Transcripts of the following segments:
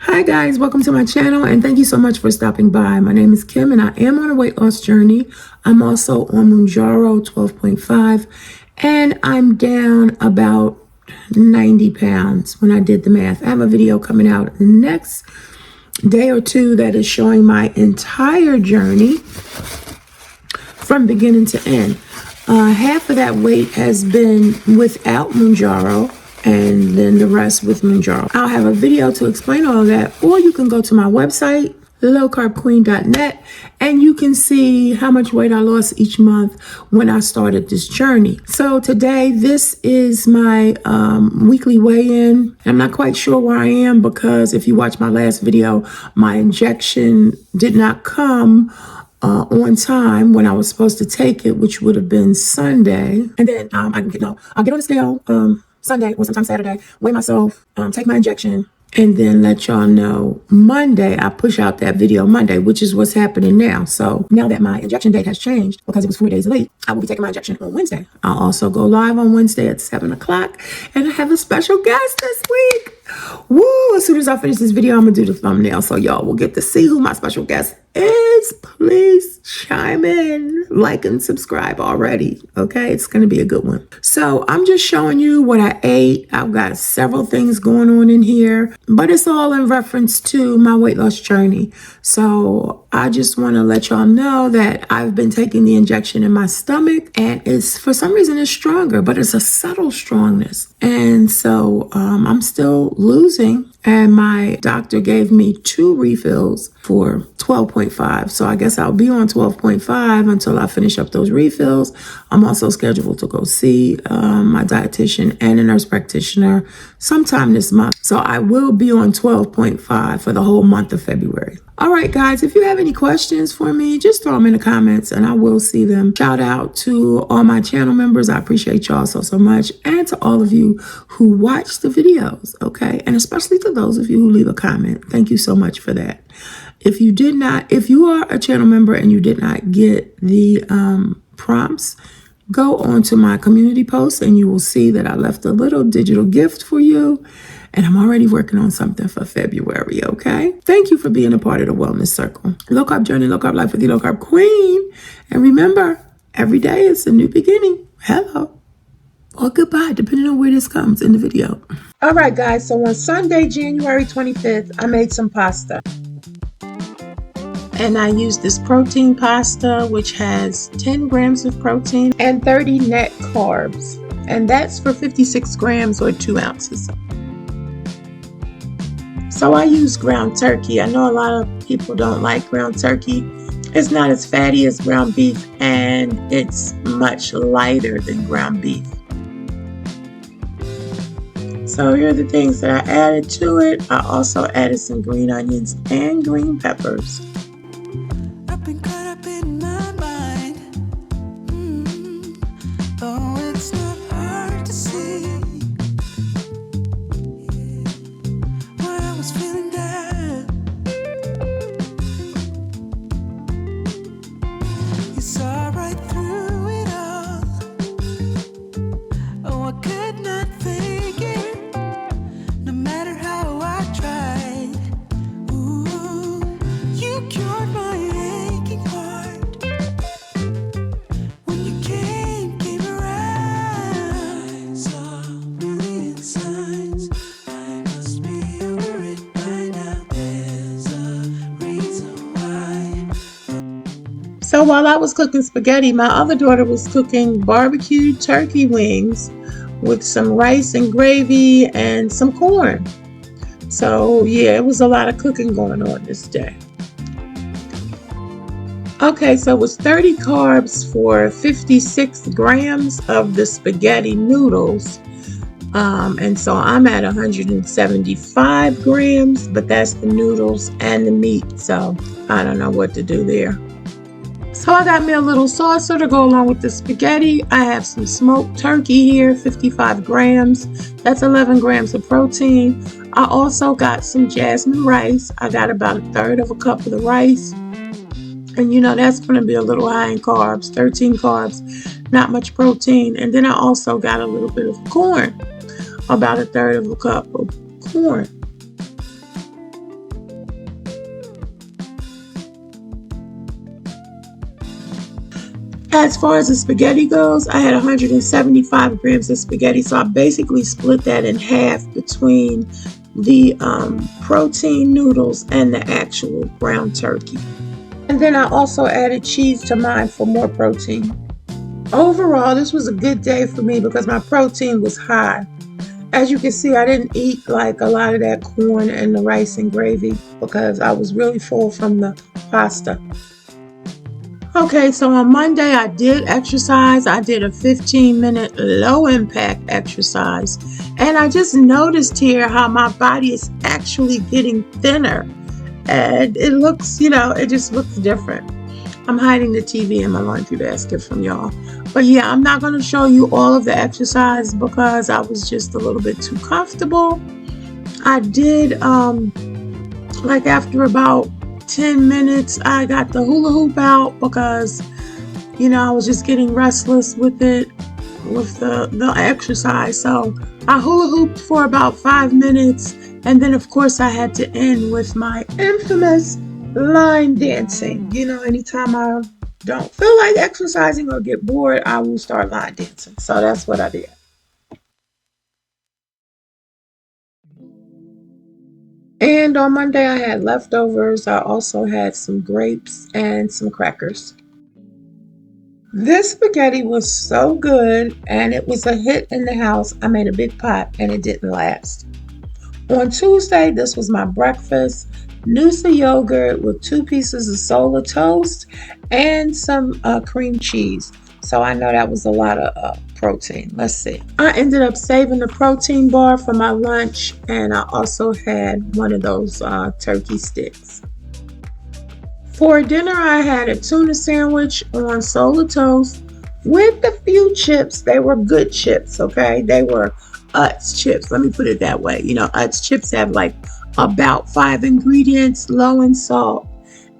Hi guys, welcome to my channel and thank you so much for stopping by. My name is Kim and I am on a weight loss journey. I'm also on Mounjaro 12.5 and I'm down about 90 pounds when I did the math. I have a video coming out the next day or two that is showing my entire journey from beginning to end. Half of that weight has been without Mounjaro, and then the rest with Mounjaro. I'll have a video to explain all of that, or you can go to my website, lowcarbqueen.net, and you can see how much weight I lost each month when I started this journey. So today, this is my weekly weigh-in. I'm not quite sure where I am because if you watch my last video, my injection did not come on time when I was supposed to take it, which would have been Sunday. And then I'll get on the scale Sunday or sometime Saturday, weigh myself, take my injection, and then let y'all know Monday. I push out that video Monday, which is what's happening now. So now that my injection date has changed because it was 4 days late, I will be taking my injection on Wednesday. I'll also go live on Wednesday at 7 o'clock, and I have a special guest this week. Woo! As soon as I finish this video, I'm gonna do the thumbnail so y'all will get to see who my special guest is. Please chime in, like and subscribe already. Okay, it's gonna be a good one. So I'm just showing you what I ate. I've got several things going on in here, but it's all in reference to my weight loss journey. So I just want to let y'all know that I've been taking the injection in my stomach, and it's for some reason it's stronger, but it's a subtle strongness. And so I'm still losing, and my doctor gave me 2 refills for 12.5. So I guess I'll be on 12.5 until I finish up those refills. I'm also scheduled to go see my dietitian and a nurse practitioner sometime this month. So I will be on 12.5 for the whole month of February. All right, guys, if you have any questions for me, just throw them in the comments and I will see them. Shout out to all my channel members. I appreciate y'all so much. And to all of you who watch the videos, okay? And especially to those of you who leave a comment. Thank you so much for that. If you are a channel member and you did not get the prompts, go on to my community post and you will see that I left a little digital gift for you. And I'm already working on something for February, okay? Thank you for being a part of the Wellness Circle. Low Carb Journey, Low Carb Life with the Low Carb Queen. And remember, every day is a new beginning. Hello. Or goodbye, depending on where this comes in the video. All right, guys. So on Sunday, January 25th, I made some pasta. And I used this protein pasta, which has 10 grams of protein and 30 net carbs. And that's for 56 grams or 2 ounces. So I use ground turkey. I know a lot of people don't like ground turkey. It's not as fatty as ground beef, and it's much lighter than ground beef. So here are the things that I added to it. I also added some green onions and green peppers. I've been caught up in my mind. Oh, it's not hard to see. Feeling that you saw right through it all. Oh, I could not fake it, no matter how I tried. Ooh, you cured my aching heart when you came around. I saw a million signs. I must be over it. So while I was cooking spaghetti, my other daughter was cooking barbecued turkey wings with some rice and gravy and some corn. So yeah, it was a lot of cooking going on this day. Okay, so it was 30 carbs for 56 grams of the spaghetti noodles. And so I'm at 175 grams, but that's the noodles and the meat. So I don't know what to do there. So I got me a little saucer to go along with the spaghetti. I have some smoked turkey here, 55 grams. That's 11 grams of protein. I also got some jasmine rice. I got about 1/3 of a cup of the rice. And you know, that's going to be a little high in carbs, 13 carbs, not much protein. And then I also got a little bit of corn, about 1/3 of a cup of corn. As far as the spaghetti goes, I had 175 grams of spaghetti, so I basically split that in half between the protein noodles and the actual ground turkey. And then I also added cheese to mine for more protein. Overall, this was a good day for me because my protein was high. As you can see, I didn't eat like a lot of that corn and the rice and gravy because I was really full from the pasta. Okay, so on Monday I did exercise. I did a 15-minute low impact exercise. And I just noticed here how my body is actually getting thinner. And it looks, it just looks different. I'm hiding the TV in my laundry basket from y'all. But yeah, I'm not going to show you all of the exercise because I was just a little bit too comfortable. I did, like after about 10 minutes, I got the hula hoop out because, I was just getting restless with it, with the exercise. So I hula hooped for about 5 minutes. And then, of course, I had to end with my infamous line dancing. Anytime I don't feel like exercising or get bored, I will start line dancing. So that's what I did. And on Monday, I had leftovers. I also had some grapes and some crackers. This spaghetti was so good, and it was a hit in the house. I made a big pot, and it didn't last. On Tuesday, this was my breakfast. Noosa yogurt with 2 pieces of solar toast and some cream cheese. So I know that was a lot of protein. Let's see. I ended up saving the protein bar for my lunch, and I also had one of those turkey sticks. For dinner, I had a tuna sandwich on solar toast with a few chips. They were good chips, okay? They were Utz chips. Let me put it that way. Utz chips have like about 5 ingredients, low in salt,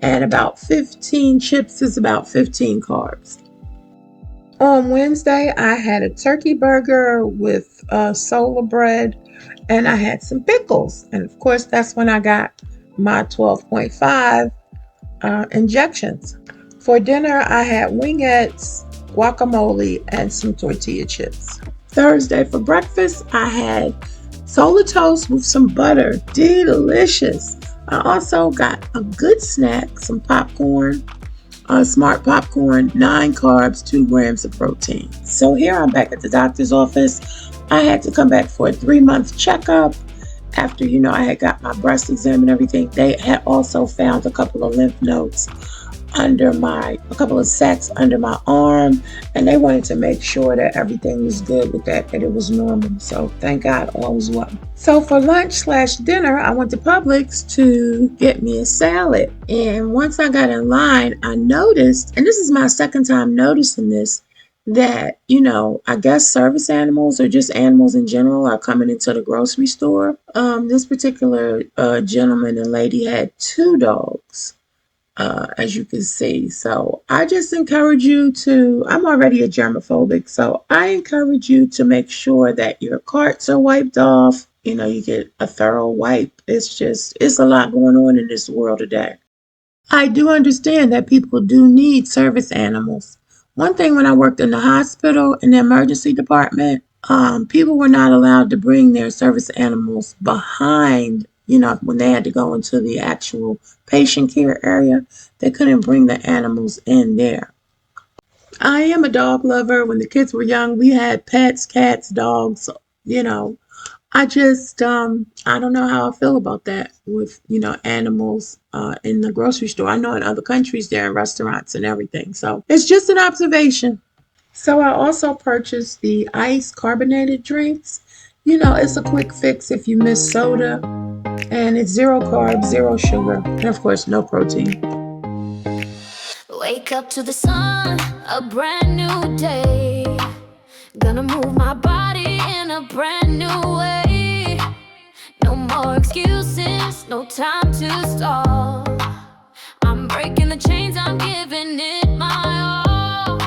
and about 15 chips is about 15 carbs. On Wednesday, I had a turkey burger with solar bread, and I had some pickles. And of course, that's when I got my 12.5 injections. For dinner, I had wingettes, guacamole, and some tortilla chips. Thursday for breakfast, I had solar toast with some butter. Delicious. I also got a good snack, some popcorn, smart popcorn, 9 carbs, 2 grams of protein. So here I'm back at the doctor's office. I had to come back for a 3-month checkup. After, I had got my breast exam and everything, they had also found a couple of lymph nodes a couple of sacs under my arm, and they wanted to make sure that everything was good with that it was normal. So thank God all was well. So for lunch/dinner, I went to Publix to get me a salad. And once I got in line, I noticed, and this is my second time noticing this, that, I guess service animals or just animals in general are coming into the grocery store. This particular gentleman and lady had 2 dogs. As you can see. So I just encourage you I'm already a germophobic, so I encourage you to make sure that your carts are wiped off. You get a thorough wipe. It's a lot going on in this world today. I do understand that people do need service animals. One thing, when I worked in the hospital, in the emergency department, people were not allowed to bring their service animals behind. When they had to go into the actual patient care area, they couldn't bring the animals in there. I am a dog lover. When the kids were young, we had pets, cats, dogs. I just, I don't know how I feel about that with, animals in the grocery store. I know in other countries they're in restaurants and everything. So it's just an observation. So I also purchased the ice carbonated drinks. It's a quick fix if you miss soda. And it's 0 carbs, 0 sugar, and of course, no protein. Wake up to the sun, a brand new day. Gonna move my body in a brand new way. No more excuses, no time to stall. I'm breaking the chains, I'm giving it my all.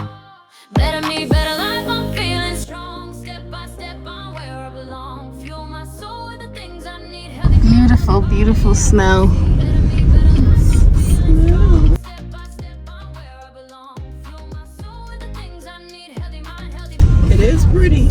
Better me, better life, I'm feeling strong. Step by step, I'm where I belong. Fuel my soul with the things I need. Beautiful, beautiful snow. is pretty.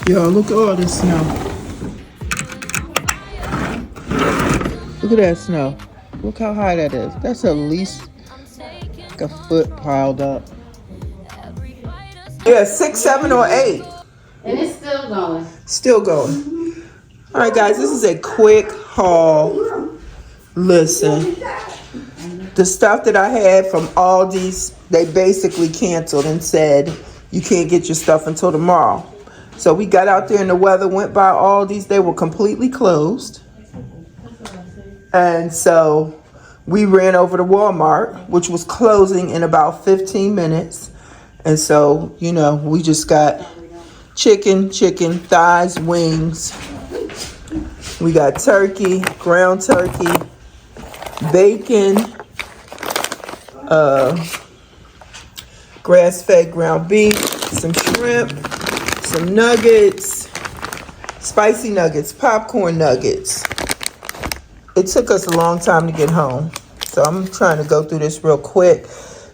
Yo, look at all this snow. Look at that snow. Look how high that is. That's at least like a foot piled up. Yeah, 6, 7, or 8. And it's still going. Still going. All right, guys, this is a quick haul. Listen, the stuff that I had from Aldi's, they basically canceled and said you can't get your stuff until tomorrow. So we got out there in the weather, went by Aldi's. They were completely closed. And so we ran over to Walmart, which was closing in about 15 minutes. And so, you know, we just got chicken, thighs, wings. We got turkey, ground turkey, bacon, grass-fed ground beef, some shrimp, some nuggets, spicy nuggets, popcorn nuggets. It took us a long time to get home, so I'm trying to go through this real quick.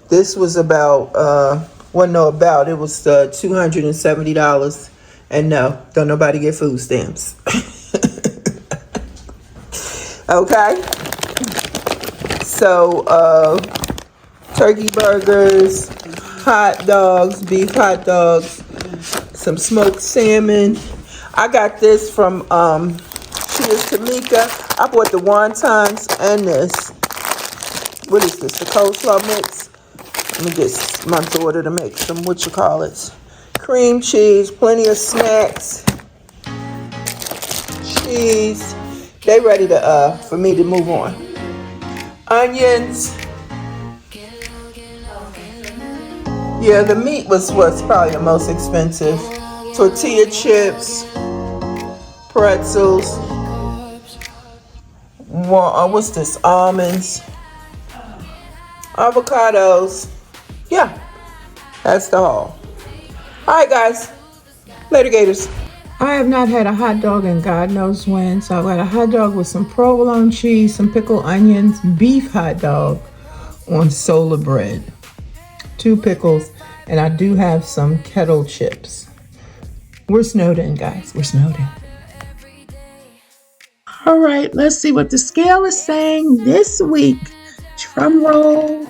This was about, it was $270, and no, don't nobody get food stamps. Okay, so turkey burgers, hot dogs, beef hot dogs, some smoked salmon. I got this from Cheers Tamika. I bought the wontons and this. What is this? The coleslaw mix. Let me get my daughter to make some cream cheese, plenty of snacks, cheese. They ready to for me to move on. Onions. Yeah, the meat was probably the most expensive. Tortilla chips, pretzels. What's this? Almonds, avocados. Yeah, that's the haul. All right, guys. Later, Gators. I have not had a hot dog in God knows when, so I got a hot dog with some provolone cheese, some pickled onions, beef hot dog on solar bread, 2 pickles, and I do have some kettle chips. We're snowed in, guys. We're snowed in. All right, let's see what the scale is saying this week. Drum roll.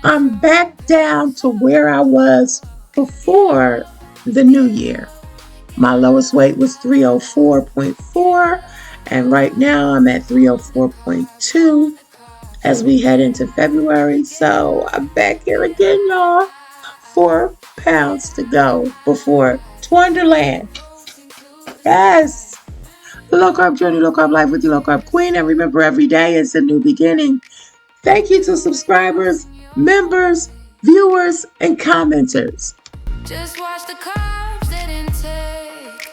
I'm back down to where I was before the new year. My lowest weight was 304.4, and right now I'm at 304.2 as we head into February. So I'm back here again, y'all. 4 pounds to go before Twonderland. Yes. The Low Carb Journey, Low Carb Life with the Low Carb Queen. And remember, every day is a new beginning. Thank you to subscribers, members, viewers, and commenters. Just watch the carbs that intake.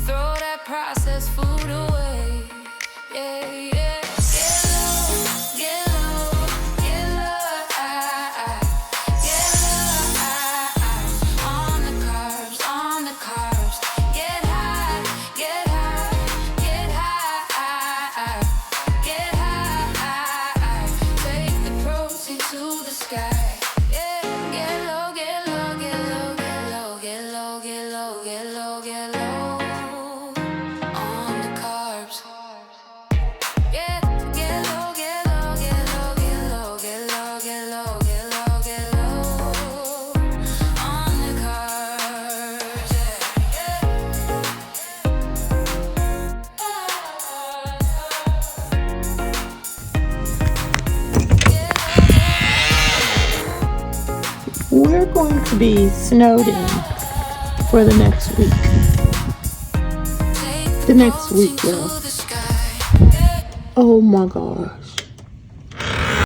Throw that processed food away. Yeah, yeah. Get low, get low, get low. On the carbs, on the carbs. Get high, get high, get high, get high. Take the protein to the sky. We're going to be snowed in for the next week. The next week, y'all. Oh my gosh.